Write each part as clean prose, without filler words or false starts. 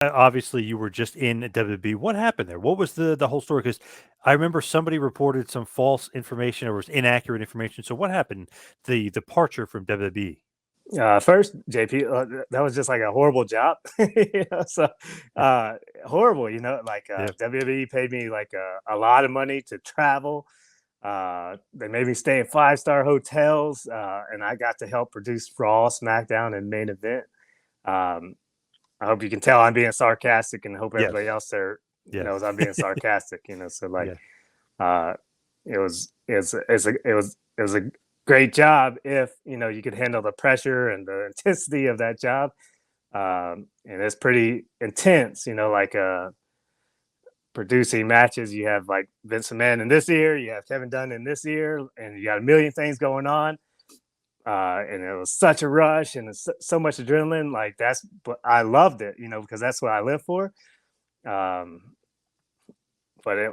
Obviously, you were just in WWE. What happened there? What was the whole story? Because I remember somebody reported some false information or was inaccurate information. So what happened? The departure from WWE. First, JP, that was just like a horrible job. So horrible. Like Yeah. WWE paid me like a lot of money to travel. They made me stay in 5-star hotels, and I got to help produce Raw, SmackDown, and Main Event. Um, I hope you can tell I'm being sarcastic, and hope Yes. everybody else there Yes. knows I'm being sarcastic. So like, Yeah. uh, it was a great job if you could handle the pressure and the intensity of that job. And it's pretty intense. Like producing matches. You have like Vince McMahon in this year, you have Kevin Dunn in this year, and you got a million things going on. And it was such a rush and so much adrenaline. Like but I loved it, because that's what I live for. Um, but it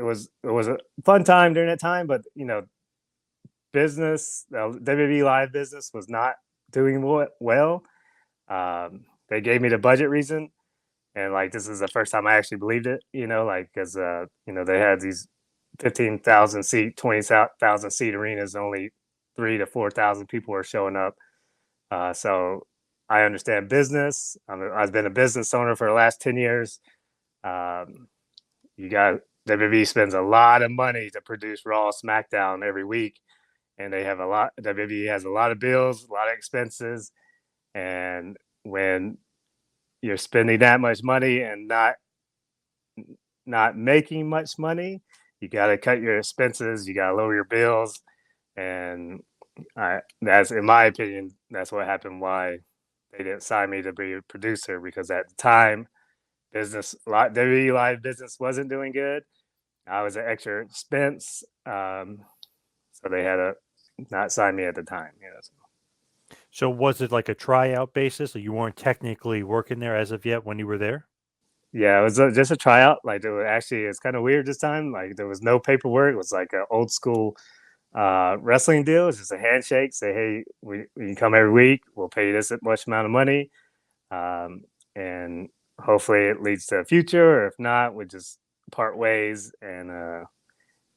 was a fun time during that time. But business, WWE live business was not doing well. They gave me the budget reason, and like this is the first time I actually believed it. Like because they had these 15,000 seat, 20,000 seat arenas, only 3 to 4,000 people were showing up. So I understand business. I've been a business owner for the last 10 years. Um, you got WWE spends a lot of money to produce Raw, SmackDown every week, and they have a lot. WWE has a lot of bills, a lot of expenses, and when you're spending that much money and not making much money, you got to cut your expenses. You got to lower your bills, and that's in my opinion, that's what happened. Why they didn't sign me to be a producer because at the time, WWE live business wasn't doing good. I was an extra expense, so they had to not sign me at the time. So. So was it like a tryout basis? Or you weren't technically working there as of yet when you were there? Yeah, it was just a tryout. Like it's kind of weird this time. Like there was no paperwork. It was like an old school wrestling deal. It's just a handshake. Say, hey, we come every week. We'll pay you this much amount of money, and hopefully it leads to a future. Or if not, we just part ways and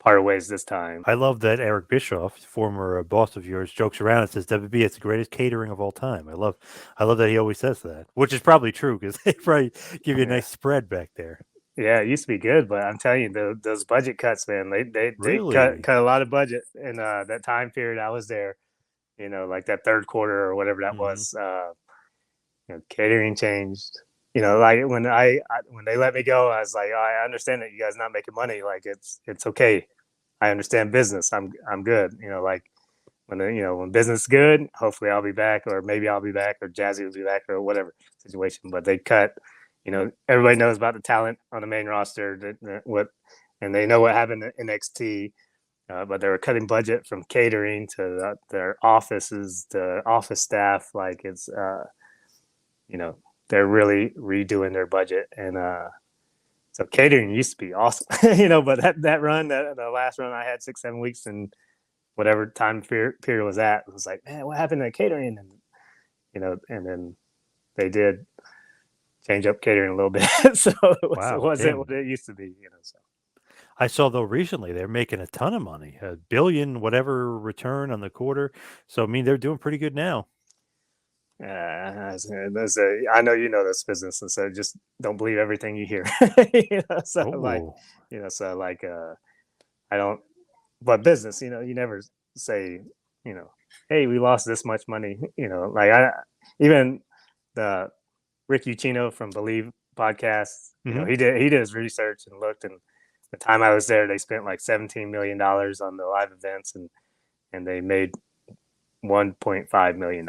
part ways this time. I love that Eric Bischoff, former boss of yours, jokes around and says WB it's the greatest catering of all time. I love that he always says that, which is probably true because they probably give you a Yeah. nice spread back there. Yeah, it used to be good, but I'm telling you, those budget cuts, man, they cut Really? cut a lot of budget in that time period I was there. Like that third quarter or whatever that Hmm. was. Catering changed. Like when they let me go, I was like, oh, I understand that you guys not making money. Like it's okay. I understand business. I'm good. Like when business is good, hopefully I'll be back, or maybe I'll be back, or Jazzy will be back, or whatever situation. But they cut. Everybody knows about the talent on the main roster. And they know what happened in NXT. But they were cutting budget from catering to their offices, the office staff. Like you know, they're really redoing their budget. And so catering used to be awesome, but that run, the last run I had 6, 7 weeks and whatever time period was at, it was like, man, what happened to catering? And, and then they did change up catering a little bit. So it Wow, wasn't what damn. it used to be, so. I saw though recently they're making a ton of money, a billion whatever return on the quarter. So I mean they're doing pretty good now. I know you know this business, and so just don't believe everything you hear. So like, Oh, I don't. But business, you never say, hey, we lost this much money. Like even the Rick Ucchino from Believe podcast. hmm. He did his research and looked, and the time I was there, they spent like $17 million on the live events, and they made $1.5 million.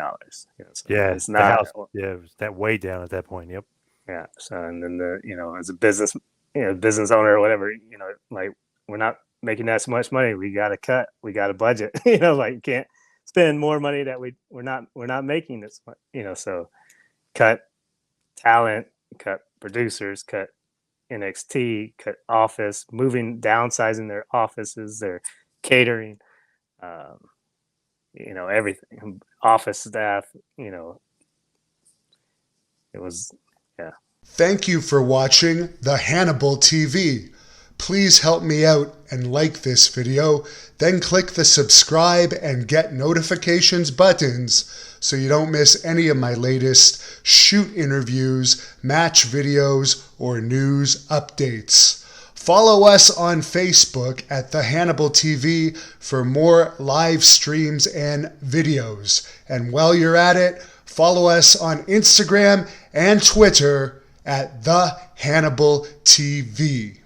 So Yeah, it's the not. house. Yeah, it was that way down at that point. Yep. Yeah. So and then as a business owner or whatever, like we're not making that much money. We got to cut. We got a budget. Like you can't spend more money that we're not making this. So cut talent, cut producers, cut NXT, cut office, moving, downsizing their offices, their catering, um, everything, office staff. It was, yeah. Thank you for watching the Hannibal TV. Please help me out and like this video, then click the subscribe and get notifications buttons so you don't miss any of my latest shoot interviews, match videos, or news updates. Follow us on Facebook at the Hannibal TV for more live streams and videos. And while you're at it, follow us on Instagram and Twitter at the Hannibal TV.